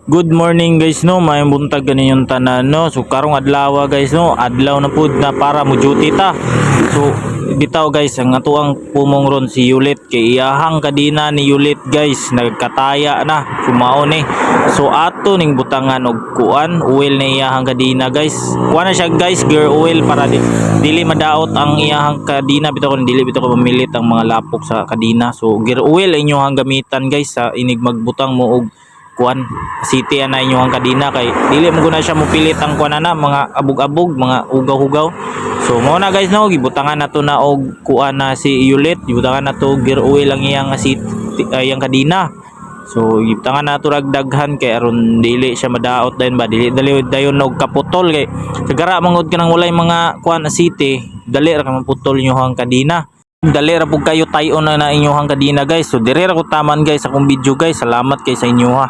Good morning guys no, may buntag ganinyo tanan no. So karong adlaw guys no, adlaw na pud na para mo duty ta. So bitaw guys ang atuang pumong ron si Yulit kay iyahang kadina ni Yulit guys nagkataya na kumao ni. So ato ning butangan og kuan oil na iyahang kadina guys. Kuan na siya guys, gear oil para dili madaot ang iyahang kadina bitaw kun dili bitaw ko mamilit ang mga lapok sa kadina. So gear oil inyohang gamitan guys sa inig magbutang mo og kuan city ana inyong kadina kay dili mo guna siya mopilit ang kuan ana mga abog-abog mga ugaw-hugaw. So mao na guys no, gibutangan nato na og kuan na si Yulit, gibutangan nato gear oil ang iyang city iyang kadina. So gibutangan nato ragdaghan kay aron dili siya madaot dayon ba dili dayon og kaputol kay sagara mangod ka nang walay mga kuan na city dali ra ka maputol inyong kadina. Dali ra pug kayo tayo na inyong kadina guys. So dire ra ko taman guys akong video guys. Salamat kay sa inyo ha.